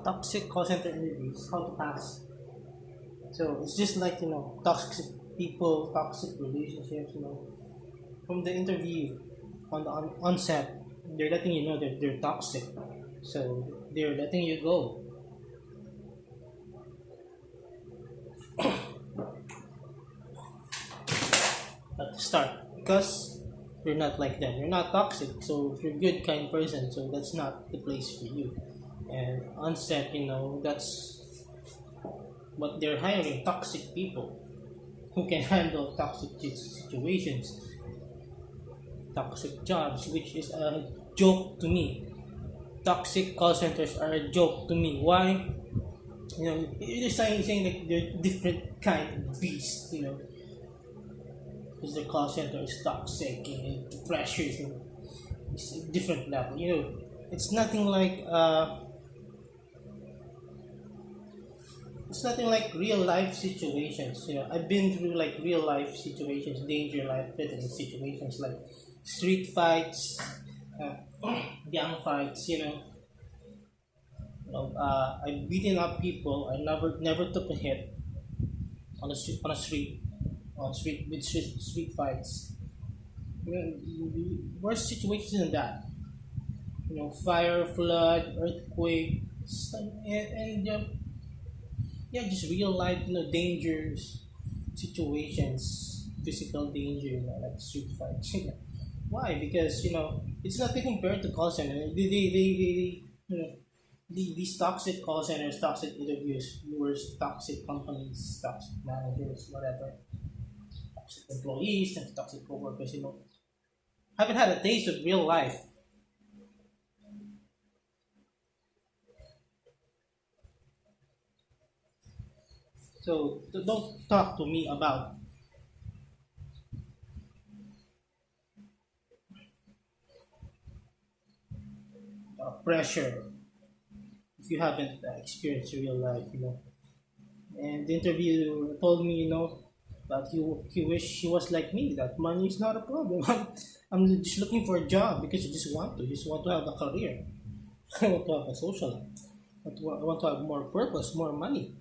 Toxic call center interviews, how to pass. So it's just like toxic people, toxic relationships. From the interview on the onset, they're letting you know that they're toxic. So they're letting you go at the start because you're not like them. You're not toxic. So if you're a good, kind person, so that's not the place for you. And onset, that's what they're hiring, toxic people who can handle toxic situations, toxic jobs, which is a joke to me. Toxic call centers are a joke to me. Why? You're saying like they're different kind of beasts, because the call center is toxic and the pressure is it's a different level. It's nothing like it's nothing like real life situations. I've been through like real life situations, danger life threatening situations like street fights, uh, gang fights. I've beaten up people. I never took a hit on street with street fights. Worse situations than that. Fire, flood, earthquake, and yeah, just real life, dangers, situations, physical danger, like street fights. Why? Because it's nothing compared to call center. These toxic call centers, toxic interviews, viewers, toxic companies, toxic managers, whatever, toxic employees, and toxic coworkers. Haven't had a taste of real life. So don't talk to me about pressure if you haven't experienced real life. And the interviewer told me, that he wish he was like me. That money is not a problem. I'm just looking for a job because I just want to have a career. I want to have a social life. I want to have more purpose, more money.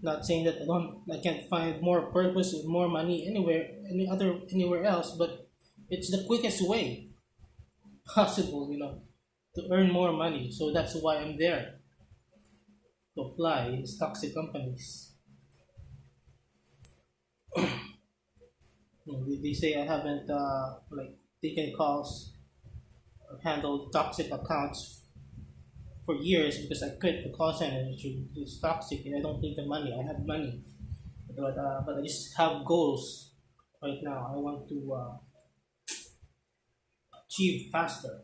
Not saying that I can't find more purpose and more money anywhere else, but it's the quickest way possible, to earn more money. So that's why I'm there to apply in these toxic companies. They say I haven't like taken calls or handled toxic accounts for years because I quit the call center. It's toxic and I don't need the money. I have money, but I just have goals right now. I want to achieve faster.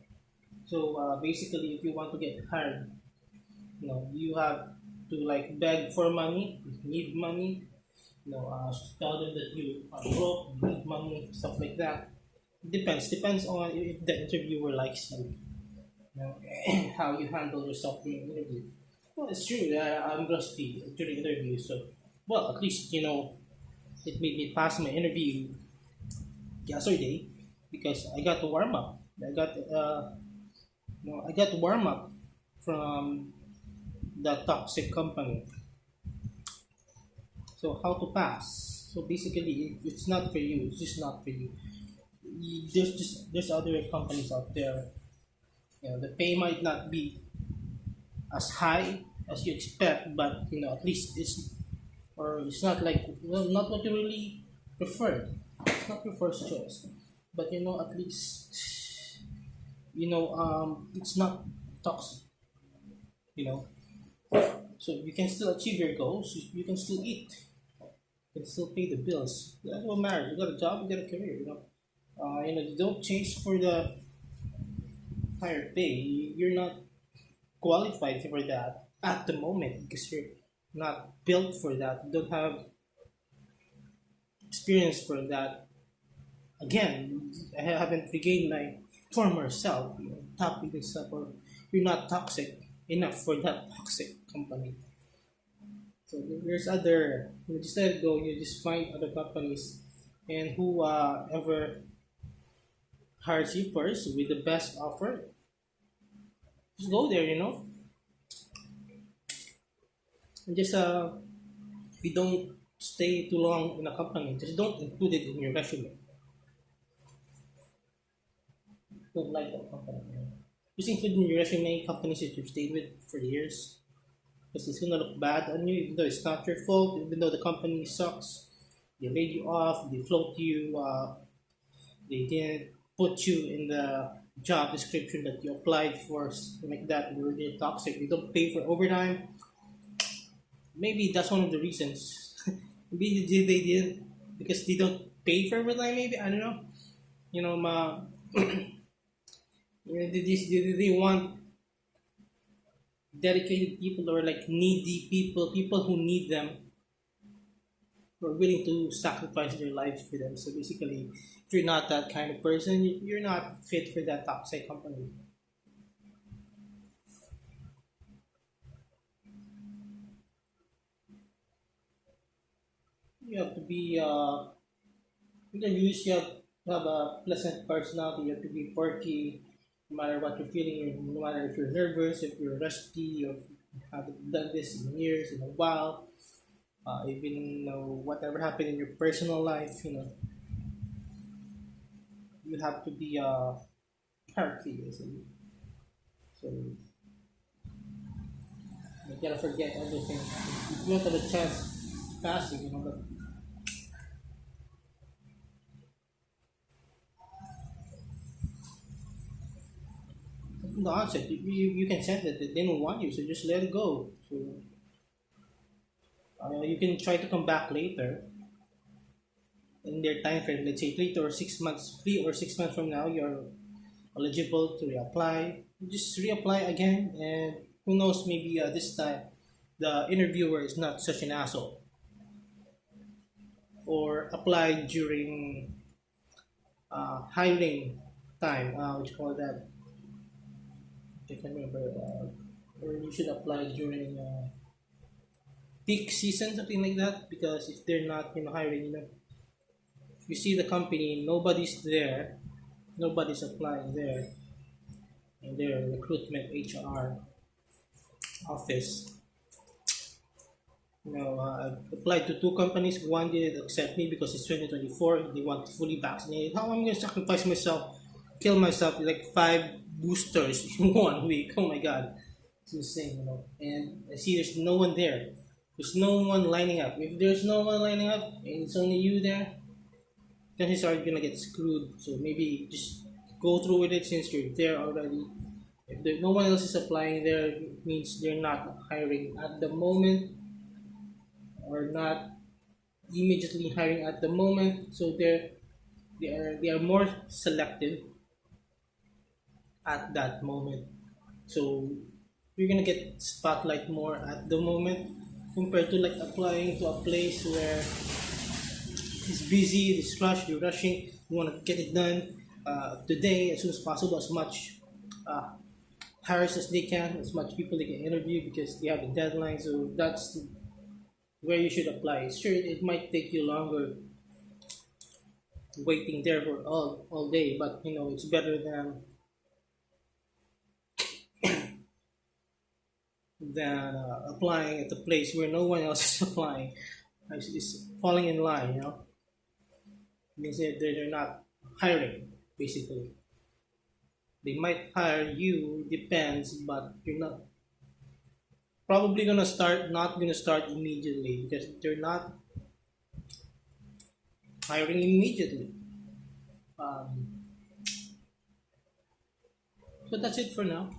So basically, if you want to get hired, you have to like beg for money, need money. Tell them that you are broke, you need money, stuff like that. Depends on if the interviewer likes you, how you handle yourself during the interview. Well, it's true that I'm rusty during interview, so well at least it made me pass my interview yesterday because I got to warm up. I got to warm up from the toxic company. So how to pass? So basically, if it's not for you, it's just not for you. There's other companies out there. The pay might not be as high as you expect, but at least it's not like, well, not what you really prefer. It's not your first choice, but at least it's not toxic. You know, so you can still achieve your goals. You can still eat. You can still pay the bills. That won't matter. You got a job. You got a career. You don't chase for the higher pay. You're not qualified for that at the moment because you're not built for that. You don't have experience for that. Again, I haven't regained my former self. Toxic self, or you're not toxic enough for that toxic company. So there's other. You just let it go. You just find other companies, and who ever hires you first with the best offer, just go there. And just if you don't stay too long in a company, just don't include it in your resume. Don't like that company. Just include in your resume companies that you've stayed with for years. Because it's gonna look bad on you, even though it's not your fault, even though the company sucks. They laid you off, they float you, they didn't put you in the job description that you applied for, like that. They're toxic. They don't pay for overtime. Maybe that's one of the reasons. Maybe they didn't because they don't pay for overtime. Maybe I don't know. You know, they want dedicated people or like needy people, people who need them, who are willing to sacrifice their lives for them. So basically, if you're not that kind of person, you're not fit for that toxic company. You have to be you have to have a pleasant personality. You have to be perky, no matter what you're feeling. No matter if you're nervous, if you're rusty, or if you haven't done this in years, in a while. Even whatever happened in your personal life, you have to be perky, basically. So you gotta forget everything. If you don't have a chance passing, but from the onset, you can sense that they don't want you, so just let it go. So you can try to come back later in their time frame. Let's say 3 or 6 months from now, you're eligible to reapply. Just reapply again, and who knows, maybe this time the interviewer is not such an asshole, or apply during hiring time. What you call that? I can remember. Or you should apply during peak season, something like that. Because if they're not, hiring, if you see the company, nobody's there, nobody's applying there in their recruitment HR office. I applied to two companies. One didn't accept me because it's 2024. They want fully vaccinated. How am I going to sacrifice myself, kill myself with like 5 boosters in 1 week? Oh my god, it's insane, And I see there's no one there. There's no one lining up. If there's no one lining up and it's only you there, chances are you're gonna get screwed. So maybe just go through with it since you're there already. If no one else is applying there, it means they're not hiring at the moment, or not immediately hiring at the moment. So they are more selective at that moment. So you're gonna get spotlight more at the moment compared to like applying to a place where it's busy, it's rushed, you're rushing, you want to get it done today as soon as possible, as much uh, hires as they can, as much people they can interview because they have a deadline. So that's where you should apply. Sure, it might take you longer waiting there for all day, but it's better than applying at the place where no one else is applying. Is falling in line. Means that they're not hiring basically. They might hire you, depends, but you're not probably gonna start not gonna start immediately because they're not hiring immediately. Um, so that's it for now.